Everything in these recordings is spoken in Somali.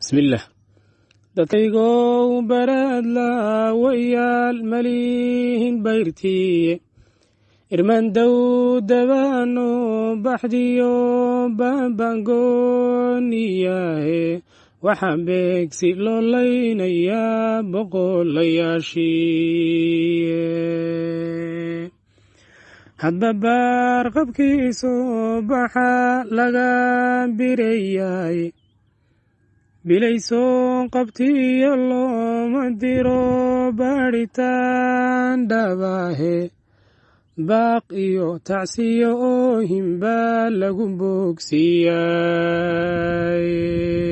بسم الله dadkaygo barad la wayaal malihin bayrti irman dawdabano baxdiyo bambangoniyahe waxaan beegsi loolaynayaa boqolayaashii hadba baarqabkiisoo baxa laga birayay bilayso qabtiyo looma diro baadhitaan dhabahe baaq iyo tacsiyo oo himba lagu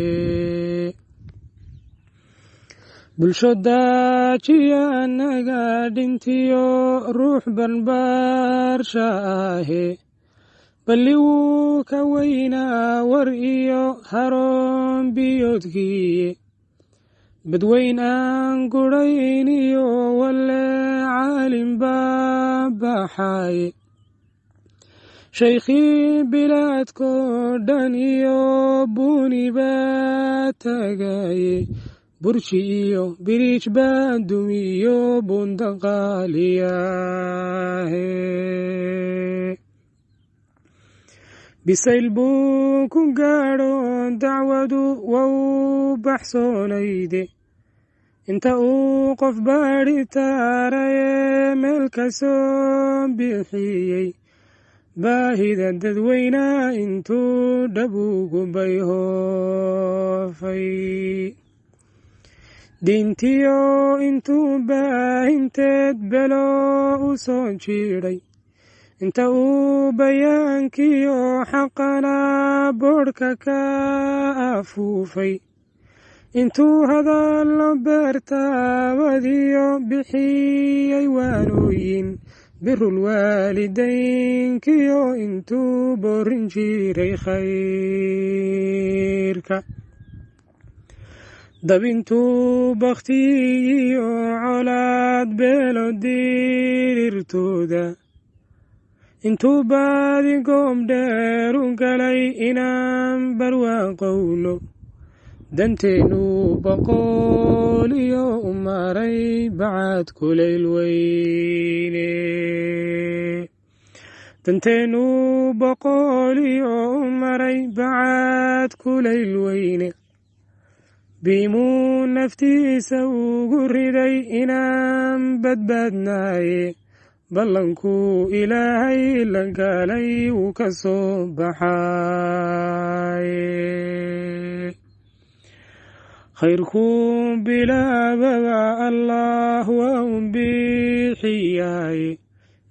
bogsiyay bulsho daajiya naga dhintiyo ruux banbaarsha ahe balli wuu ka weynaa war iyo haroon biyoodkiye badweyn aan gudhayn iyo walle caalin baa baxaye shaykhii bilaadkoo dhan iyo buuni baa tagaye burji iyo biriij baa dumiyo bundaqaaliyahe bisayl buu ku gaadho dacwadu wau baxsoonayde inta uu qof baadhi taaraye meel ka soo bixiyey baahida dadweynaa intuu dhabugu bayhoofay diintiyo intuu baahinteed belo u soo jiidhay inta uu bayaankiyo xaqana boodhka ka afuufay intuu hadallo beertaabadiyo bixiyey waanooyin birul waalidaynkiyo intuu boorin jiray khayrka dabintuu bakhtiyiyo colaad beelo dirirtooda intuu baadi goom dheer u galay inaan barwaaqowno danteennuu boqoliyo u maray bacad kulayl weyne danteennuu boqoliyo u maray bacad kulayl weyne biimuu naftiisa ugu riday inaan badbaadnaaye ballankuu ilaahay la galay wuu ka soo baxaye khayrkuu bilaababa allah waa un bixiyaaye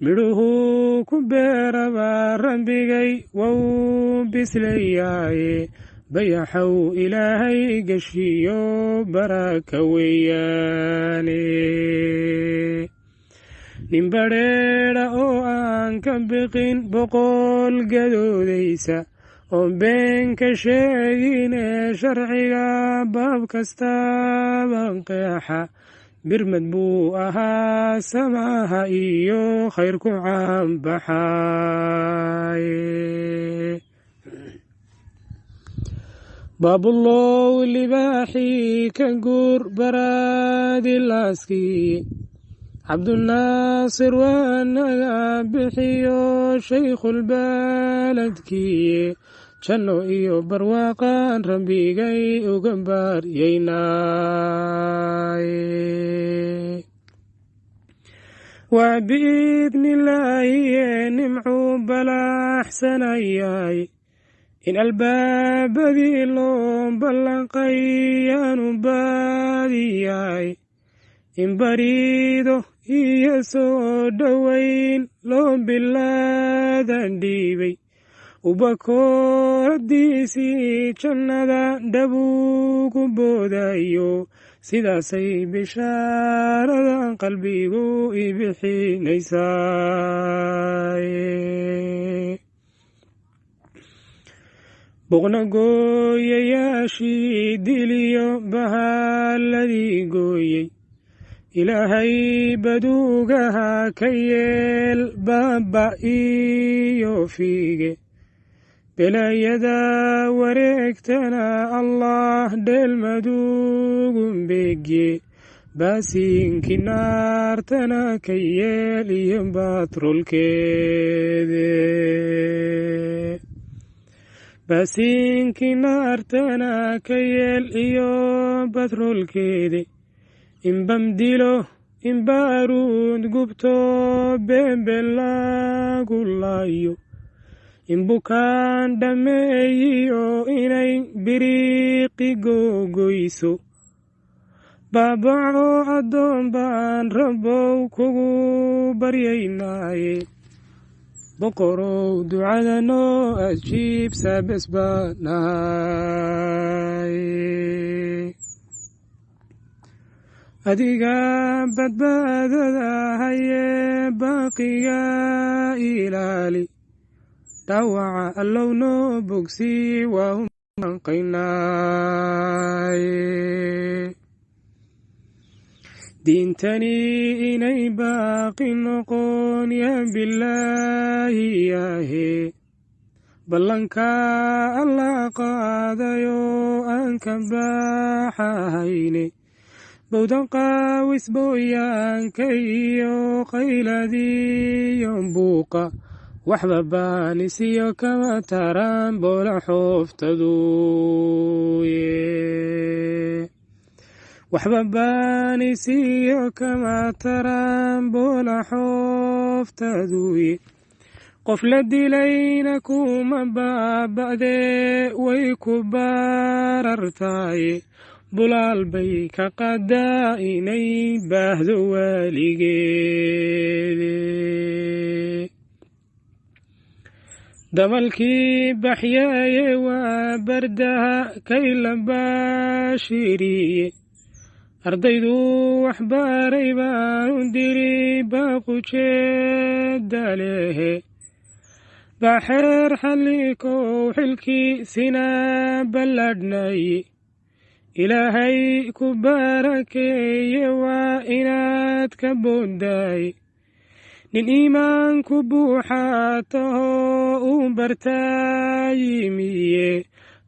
midhuhuu ku beeraba rabbigay wau bislayaaye bayaxow ilaahay geshiyo baraka weeyaane nin badheedha oo aan ka biqin boqol gadoodaysa oo been ka sheegine sharciga baab kastaba qeexa birmad buu ahaa samaha iyo khayrku caanbaxaye baabullow libaaxii ka guur baraadi laaskiye cabdunaasir waa naga bixiyo shaykhulbaladkiye janno iyo barwaaqaan rabbigay uga baaryaynaaye waa biidnilaahiye nimcuu balaaxsanayaay in albaabadii loo ballanqay yaanu baadiyaay in bariido iyo soo dhowayn loo bilaadan dhiibay ubakooradiisii jannada dhabugu boodayo sidaasay bishaaradan qalbigu i bixinaysaaye boqna gooyayaashii diliyo bahaaladii gooyey ilaahay baduugaha ka yeel baaba iyo fiige belayada wareegtana allah dheelmadugun beegye baasiinkii naartana ka yeel iyo batroolkeede baasiinkii naartana ka yeel iyo batroolkeede inbamdilo inbaaruud gubto beenbeen lagu laayo inbukaan dhameeyiyo inay biriiqi googoyso baabaco addoon baan rabbow kugu baryaynaaye boqorow ducada noo ajiib saabes baan nahay adiga badbaadada haye baaqiga ilaali dhaawaca allow noo bogsi waa umanqaynaaye diintani inay baaqi noqon yaa bilaahi yaahe ballanka alla qaadayo aan ka baxahayne bowdan qaawis booyaanka iyo qayladiyo buuqa waxba baanisiyo kama taraan boola xooftaduye waxba baanisiyo kama taraan boola xooftaduye qof la dilayna kuma baaba'dee way ku barartaaye bulaal bay ka qadaa inay baahdo waaligeede damalkii baxyaaye waa bardaha kayla baashiriye ardaydu waxbaray baanu diri baaqu jeedalehe baxeer xallikow xilkii sinaa balladhnaye ilaahay ku barakeeye waa inaad ka boodaaye nin iimaanku buuxaa tahoo uu bartaayimiye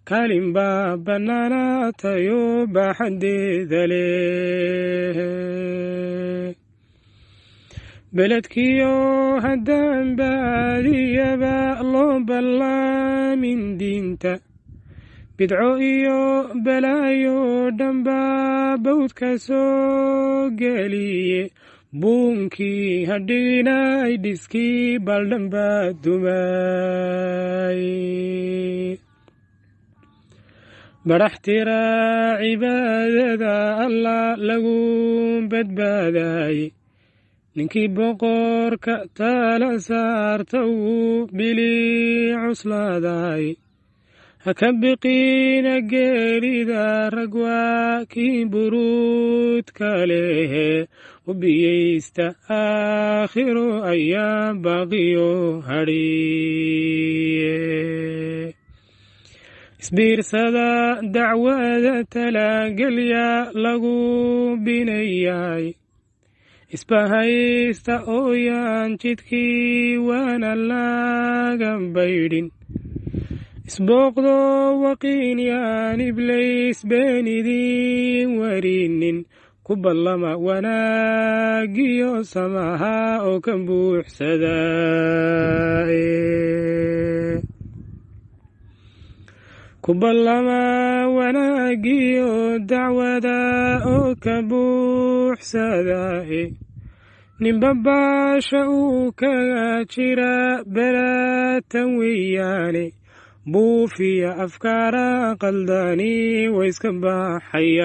kaalin baa bannaanaatayo baaxaddeeda leh beledkiyo haddaan baadiyaba loo ballaamin diinta bidco iyo balaayo dhanbaa bawdka soo geliye buunkii hadhiginay dhiskii baldhanbaa dumaaye badhaxtira cibaadada allah lagu badbaadaaye ninkii boqorka tala saarta wuu bilii cuslaadaaye haka biqiina geerida rag waa kii buruudka lehe u biyeysta aakhiro ayaa baaqiyo hadhiye isbiirsada dacwada talagelya lagu binayaay isbahaysta ooyaan jidkii waana laga baydhin isbooqdo waqiin yaan iblays been idiin warinin ku ballama wanaagiyo samaha oo ka buuxsada ku ballama wanaagiyo dacwada oo ka buuxsadae ninba baasha uu kaga jira balaatan weeyaane buufiya afkaara qaldani way iska baxayaan